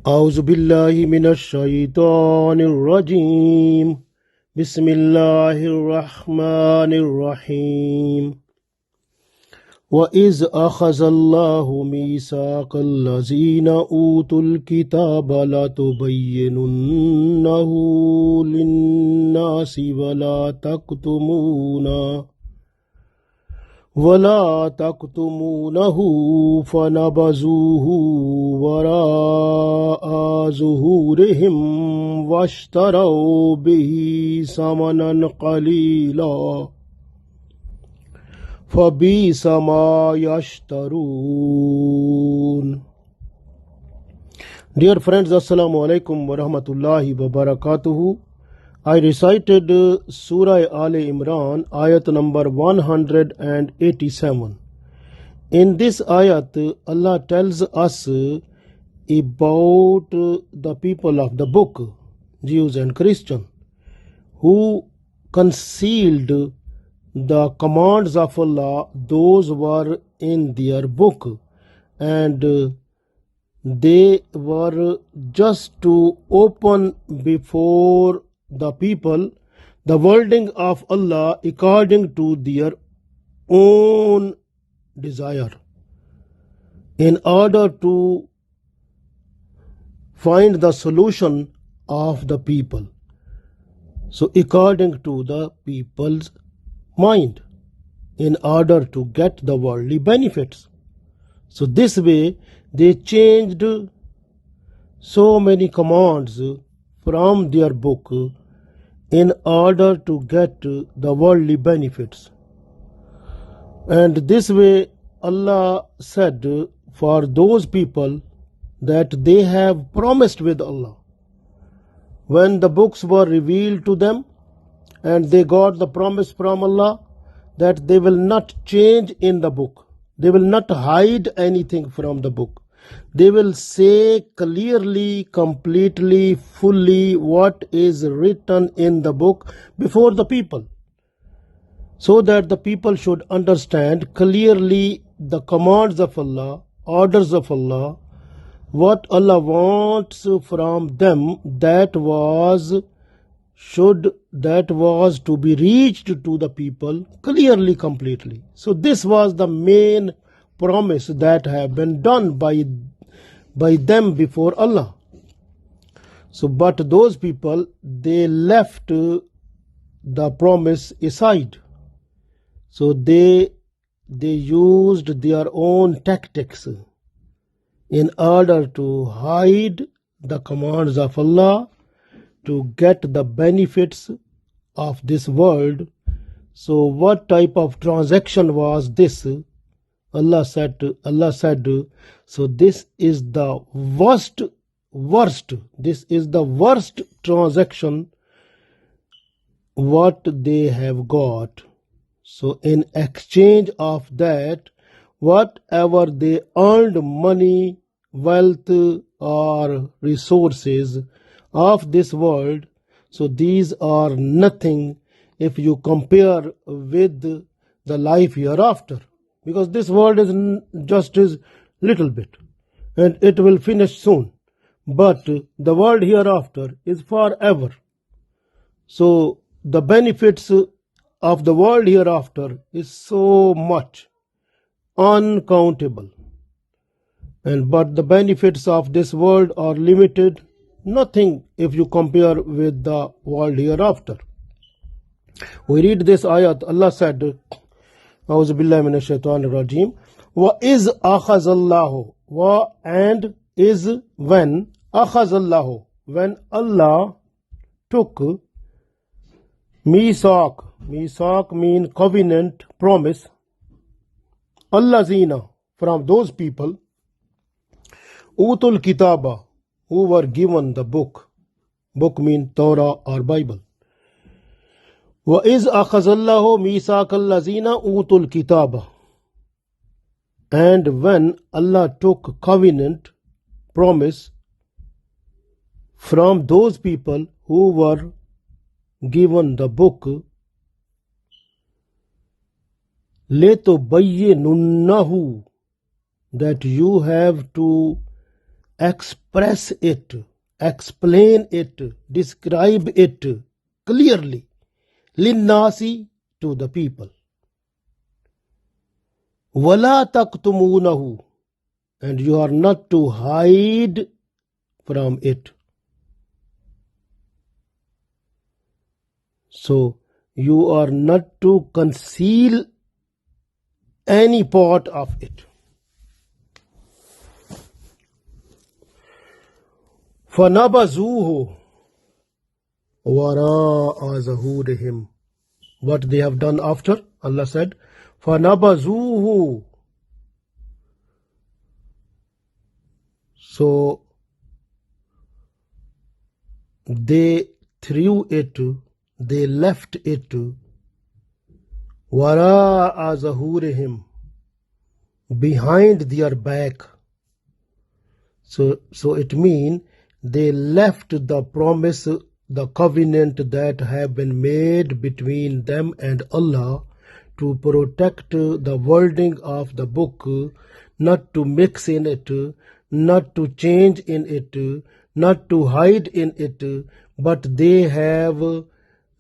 أعوذ بالله من الشيطان الرجيم بسم الله الرحمن الرحيم وإذ أخذ الله ميثاق الذين أوتوا الكتاب لتبيننه للناس ولا تكتمونه فنبذوه وراء ظهورهم واشتروا به ثمنا قليلا فبئس ما يشترون. Dear friends, Assalamu alaikum wa rahmatullahi wa barakatuhu. I recited Surah Al-Imran, ayat number 187. In this ayat, Allah tells us about the people of the book, Jews and Christians, who concealed the commands of Allah, those were in their book, and they were just to open before the people the wording of Allah according to their own desire, in order to find the solution of the people. So according to the people's mind, in order to get the worldly benefits. So this way they changed so many commands from their book in order to get the worldly benefits. And this way Allah said for those people that they have promised with Allah. When the books were revealed to them and they got the promise from Allah that they will not change in the book, they will not hide anything from the book. They will say clearly, completely, fully what is written in the book before the people, so that the people should understand clearly the commands of Allah, orders of Allah, what Allah wants from them, that was to be reached to the people clearly, completely. So this was the main promise that have been done by them before Allah. So but those people, they left the promise aside. So they used their own tactics in order to hide the commands of Allah, to get the benefits of this world. So what type of transaction was this? Allah said, so this is the worst, this is the worst transaction what they have got. So in exchange of that, whatever they earned, money, wealth or resources of this world, so these are nothing if you compare with the life hereafter. Because this world is just a little bit and it will finish soon. But the world hereafter is forever. So the benefits of the world hereafter is so much, uncountable. But the benefits of this world are limited, nothing if you compare with the world hereafter. We read this ayat, Allah said, أعوذ بالله من الشيطان الرجيم وإذ أخذ الله, and is when, أخذ الله, when Allah took, Misaq mean covenant, promise, Allazina, from those people, Utul Kitaba, who were given the book mean Torah or Bible. وَإِذْ أَخَذَ اللَّهُ مِيثَاقَ الَّذِينَ أُوتُوا الْكِتَابَ, and when Allah took covenant, promise, from those people who were given the book, لَتُبَيِّنُنَّهُ, that you have to express it, explain it, describe it clearly. Linnasi, to the people. Wala taqtumunahu, and you are not to hide from it. So you are not to conceal any part of it. فَنَبَذُوهُ وَرَاءَ ظُهُورِهِمْ. What they have done after? Allah said, فَنَبَذُوهُ. So they threw it, they left it, وَرَاءَ ظُهُورِهِمْ, behind their back. So it means they left the promise, the covenant that have been made between them and Allah to protect the wording of the book, not to mix in it, not to change in it, not to hide in it, but they have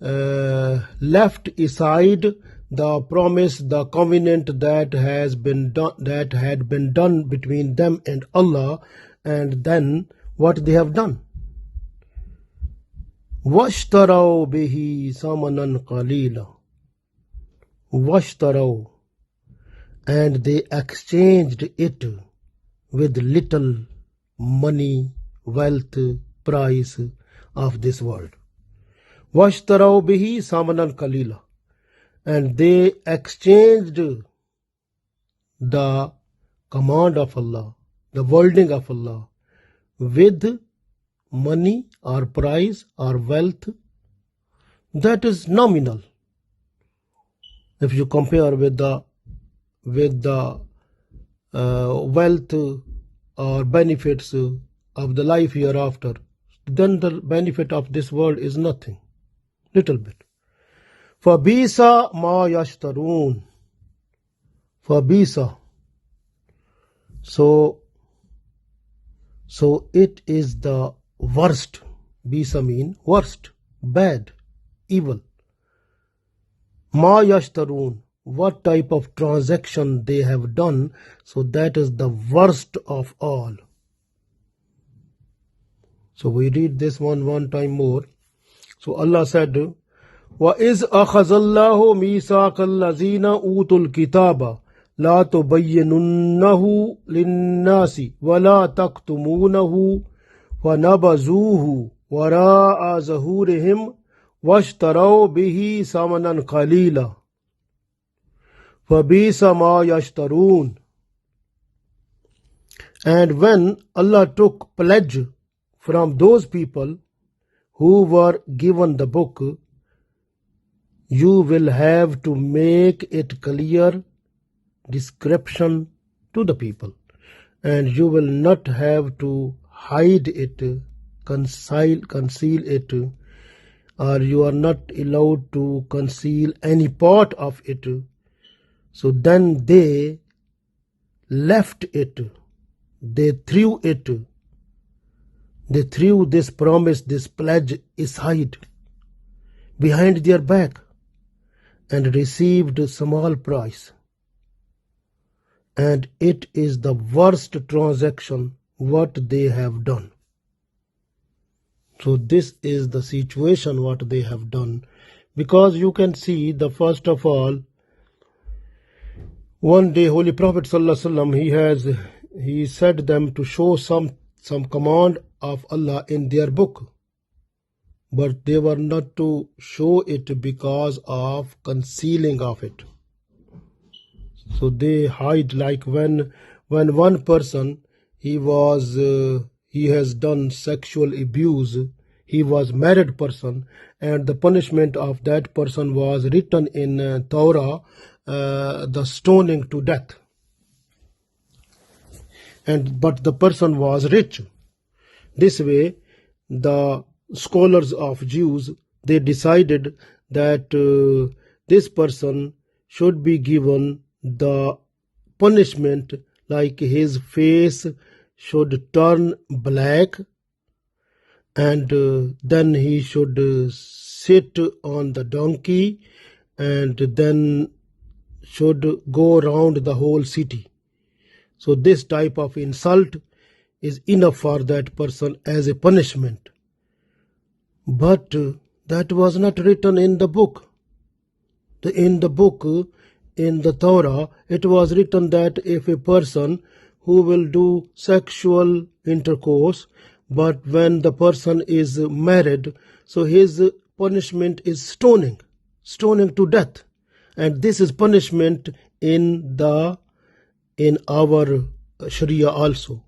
left aside the promise, the covenant that has been done, that had been done between them and Allah. And then what they have done? وَاشْتَرَوْا بِهِ ثَمَنًا قَلِيلًا. وَاشْتَرَوْا, and they exchanged it with little money, wealth, price of this world. وَاشْتَرَوْا بِهِ ثَمَنًا قَلِيلًا, and they exchanged the command of Allah, the wording of Allah, with money or price or wealth that is nominal. If you compare with the wealth or benefits of the life hereafter, then the benefit of this world is nothing, little bit. فَبِيسَ مَا يَشْتَرُونَ. فَبِيسَ, so it is the worst. Bisa mean worst, bad, evil. Ma yashtarun, what type of transaction they have done, so that is the worst of all. So we read this one time more. So Allah said, وَإِذْ أَخَذَ اللَّهُ مِيثَاقَ الَّذِينَ أُوتُوا الْكِتَابَ لَا تُبَيِّنُنَّهُ لِلنَّاسِ وَلَا تَكْتُمُونَهُ فَنَبَذُوهُ وَرَاءَ ظُهُورِهِمْ وَاشْتَرَوْا بِهِ ثَمَنًا قَلِيلًا فَبِئْسَ مَا يَشْتَرُونَ. And when Allah took pledge from those people who were given the book, you will have to make it clear description to the people, and you will not have to hide it, conceal it, or you are not allowed to conceal any part of it. So then they left it, they threw it, they threw this promise, this pledge aside behind their back and received a small price. And it is the worst transaction what they have done. So this is the situation what they have done, because you can see the first of all, one day Holy Prophet ﷺ, he said them to show some command of Allah in their book, but they were not to show it because of concealing of it. So they hide, like when one person he has done sexual abuse, he was married person, and the punishment of that person was written in Torah, the stoning to death. But the person was rich. This way, the scholars of Jews, they decided that this person should be given the punishment, like his face should turn black, and then he should sit on the donkey, and then should go around the whole city. So this type of insult is enough for that person as a punishment. But that was not written in the book. In the book, in the Torah, it was written that if a person who will do sexual intercourse, but when the person is married, so his punishment is stoning to death. And this is punishment in our Sharia also.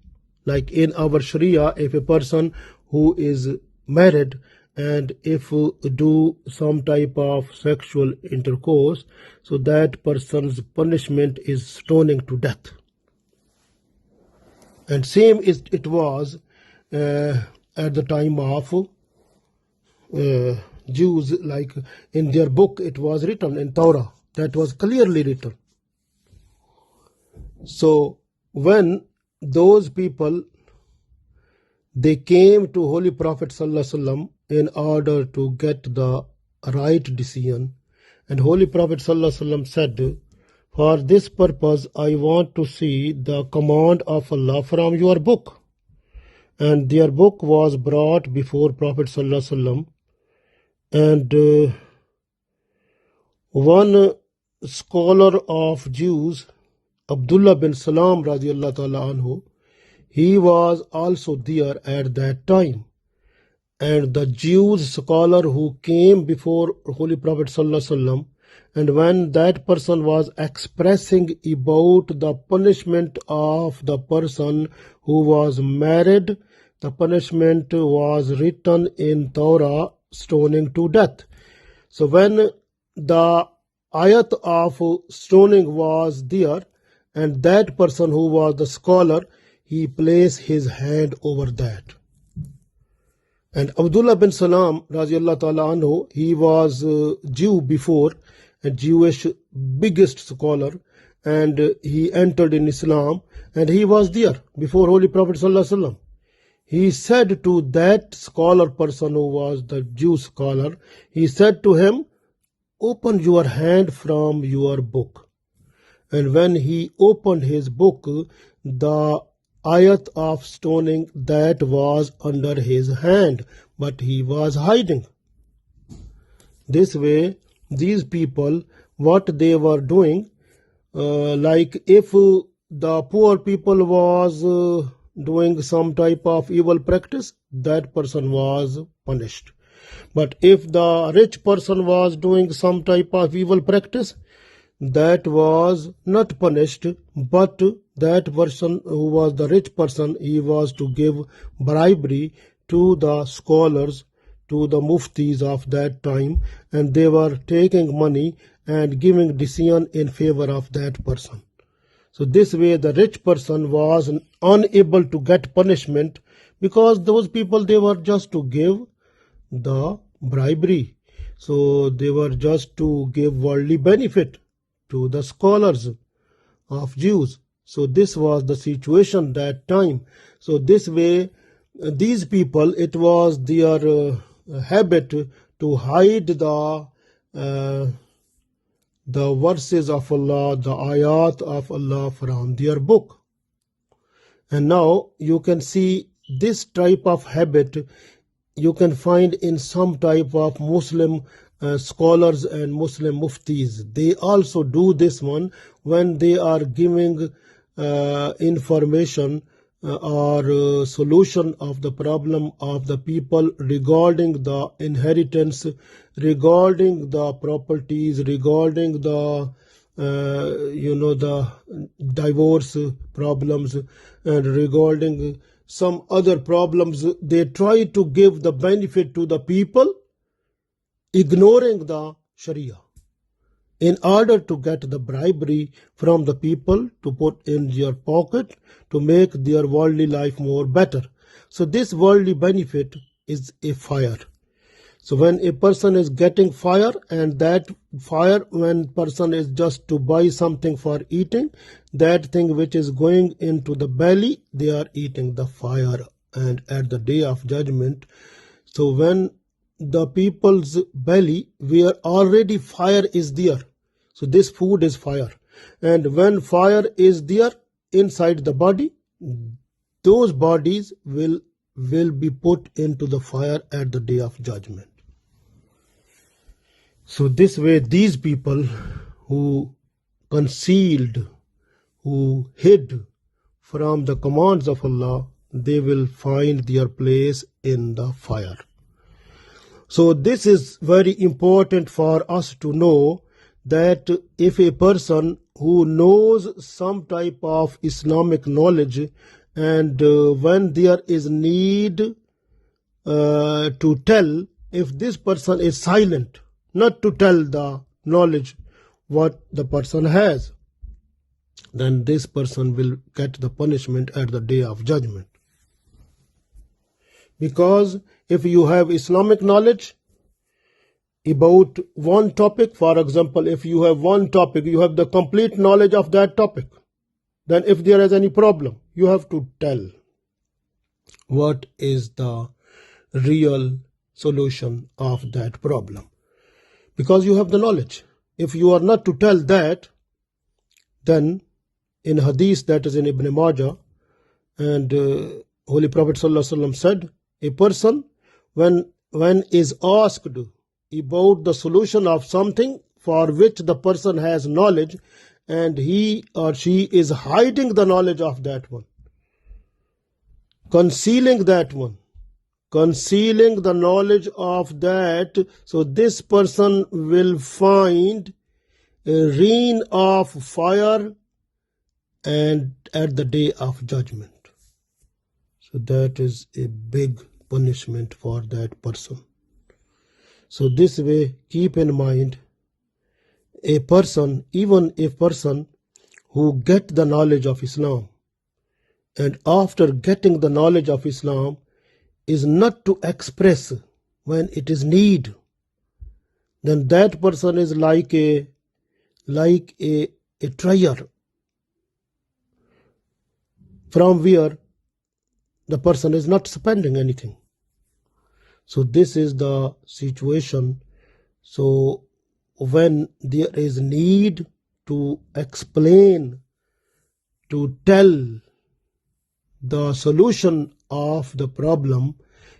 Like in our Sharia, if a person who is married and if do some type of sexual intercourse, so that person's punishment is stoning to death. And same is it was at the time of Jews, like in their book it was written in Torah, that was clearly written. So when those people, they came to Holy Prophet ﷺ in order to get the right decision, and Holy Prophet ﷺ said, for this purpose I want to see the command of Allah from your book. And their book was brought before Prophet ﷺ, and one scholar of Jews, Abdullah bin Salam radiallahu ta'ala anhu, he was also there at that time. And the Jews scholar who came before Holy Prophet ﷺ, and when that person was expressing about the punishment of the person who was married, the punishment was written in Torah, stoning to death. So when the ayat of stoning was there, and that person who was the scholar, he placed his hand over that. And Abdullah bin Salam radiallahu ta'ala anhu, he was Jew before, a Jewish biggest scholar, and he entered in Islam, and he was there before Holy Prophet sallallahu alaihi wasallam. He said to that scholar person who was the Jew scholar, he said to him, open your hand from your book. And when he opened his book, the ayat of stoning that was under his hand, but he was hiding. This way, these people, what they were doing, like if the poor people was doing some type of evil practice, that person was punished. But if the rich person was doing some type of evil practice, that was not punished, but that person who was the rich person, he was to give bribery to the scholars, to the muftis of that time, and they were taking money and giving decision in favor of that person. So this way the rich person was unable to get punishment, because those people, they were just to give the bribery. So they were just to give worldly benefit to the scholars of Jews. So this was the situation that time. So this way, these people, it was their habit to hide the verses of Allah, the ayat of Allah from their book. And now you can see this type of habit you can find in some type of Muslim scholars and Muslim muftis. They also do this one when they are giving information or solution of the problem of the people regarding the inheritance, regarding the properties, regarding the the divorce problems, and regarding some other problems. They try to give the benefit to the people, ignoring the Sharia, in order to get the bribery from the people to put in their pocket to make their worldly life more better. So this worldly benefit is a fire. So when a person is getting fire, and that fire, when person is just to buy something for eating, that thing which is going into the belly, they are eating the fire. And at the day of judgment, so when the people's belly, where already fire is there, so this food is fire, and when fire is there inside the body, those bodies will be put into the fire at the day of judgment. So this way, these people who concealed, who hid from the commands of Allah, they will find their place in the fire. So this is very important for us to know, that if a person who knows some type of Islamic knowledge, and when there is need to tell, if this person is silent, not to tell the knowledge what the person has, then this person will get the punishment at the day of judgment. Because if you have Islamic knowledge about one topic, for example, if you have one topic, you have the complete knowledge of that topic, then if there is any problem, you have to tell what is the real solution of that problem, because you have the knowledge. If you are not to tell that, then in hadith that is in Ibn Majah, and Holy Prophet ﷺ said, a person when is asked about the solution of something for which the person has knowledge, and he or she is hiding the knowledge of that one, concealing that one, concealing the knowledge of that, so this person will find a rain of fire and at the day of judgment. So that is a big punishment for that person. So this way, keep in mind, a person, even a person who get the knowledge of Islam, and after getting the knowledge of Islam, is not to express when it is need, then that person is like a trier, from where the person is not spending anything. So this is the situation. So when there is need to explain, to tell the solution of the problem,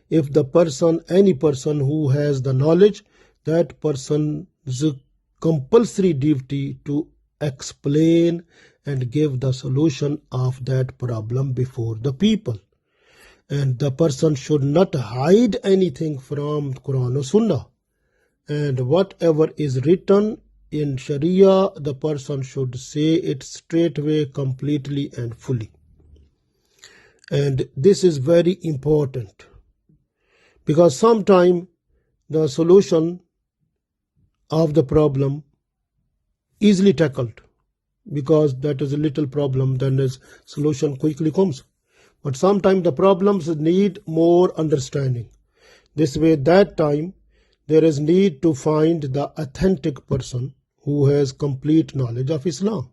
if the person, any person who has the knowledge, that person's compulsory duty to explain and give the solution of that problem before the people. And the person should not hide anything from Quran or Sunnah. And whatever is written in Sharia, the person should say it straightway, completely and fully. And this is very important, because sometimes the solution of the problem easily tackled, because that is a little problem, then the solution quickly comes. But sometimes the problems need more understanding. This way, that time, there is need to find the authentic person who has complete knowledge of Islam.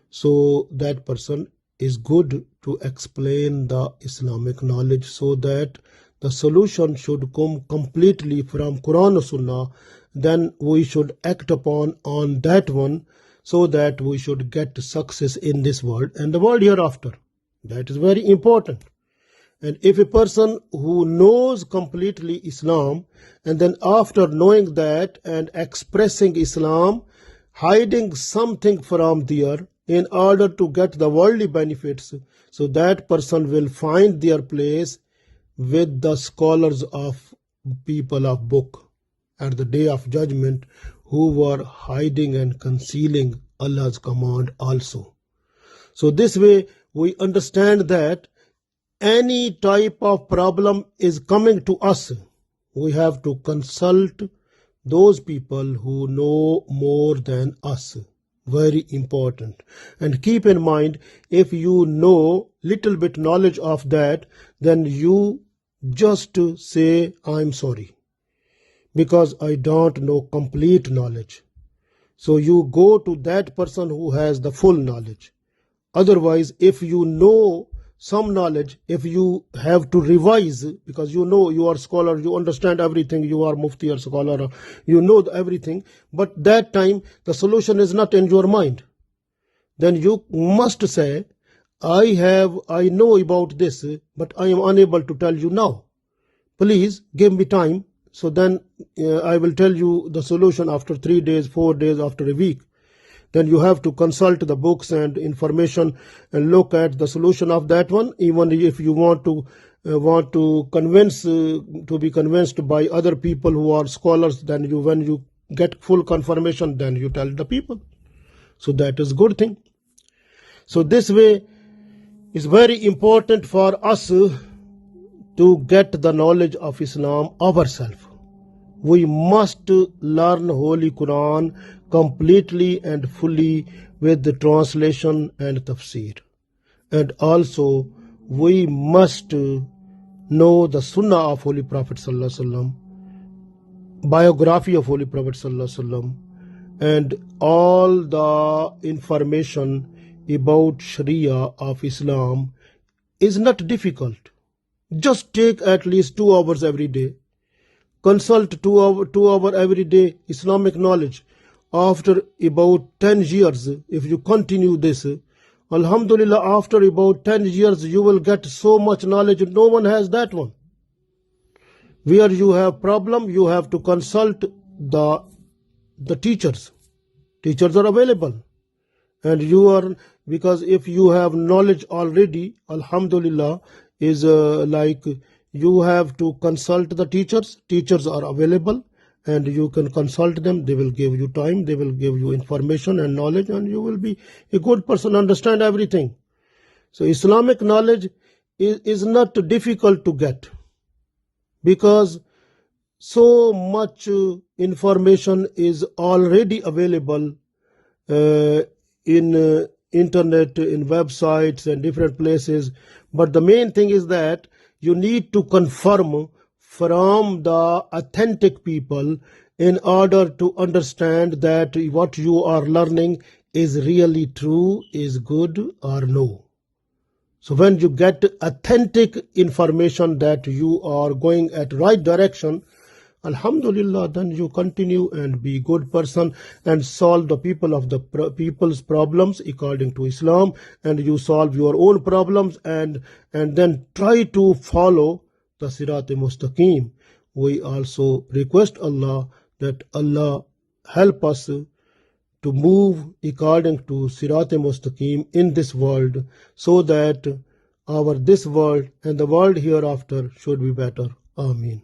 So that person is good to explain the Islamic knowledge, so that the solution should come completely from Quran or Sunnah. Then we should act upon on that one, so that we should get success in this world and the world hereafter. That is very important. And if a person who knows completely Islam, and then after knowing that and expressing Islam, hiding something from there in order to get the worldly benefits, so that person will find their place with the scholars of people of book at the day of judgment, who were hiding and concealing Allah's command also. So this way, we understand that any type of problem is coming to us, we have to consult those people who know more than us. Very important. And keep in mind, if you know little bit knowledge of that, then you just say, I'm sorry. because I don't know complete knowledge. So you go to that person who has the full knowledge. Otherwise, if you know some knowledge, if you have to revise, because you know you are scholar, you understand everything, you are mufti or scholar, you know everything, but that time the solution is not in your mind, then you must say, I know about this, but I am unable to tell you now. Please give me time. So then I will tell you the solution after 3 days, 4 days, after a week. Then you have to consult the books and information and look at the solution of that one. Even if you want to convince, to be convinced by other people who are scholars, then when you get full confirmation, then you tell the people. So that is good thing. So this way is very important for us to get the knowledge of Islam ourselves. We must learn Holy Quran completely and fully with the translation and tafseer. And also we must know the Sunnah of Holy Prophet Sallallahu Alaihi Wasallam, biography of Holy Prophet Sallallahu Alaihi Wasallam, and all the information about Sharia of Islam is not difficult. Just take at least 2 hours every day. Consult 2 hours every day Islamic knowledge. After about 10 years, if you continue this, Alhamdulillah, after about 10 years, you will get so much knowledge. No one has that one. Where you have problem, you have to consult the teachers. Teachers are available. And you are, because if you have knowledge already, Alhamdulillah, is like you have to consult the teachers. Teachers are available and you can consult them. They will give you time, they will give you information and knowledge, and you will be a good person, understand everything. So Islamic knowledge is not difficult to get, because so much information is already available in internet, in websites and different places. But the main thing is that you need to confirm from the authentic people in order to understand that what you are learning is really true, is good or no. So when you get authentic information that you are going at right direction, Alhamdulillah, then you continue and be good person and solve the people's problems according to Islam, and you solve your own problems and then try to follow the Sirat Mustaqim. We also request Allah that Allah help us to move according to Sirat Mustaqim in this world, so that our this world and the world hereafter should be better. Ameen.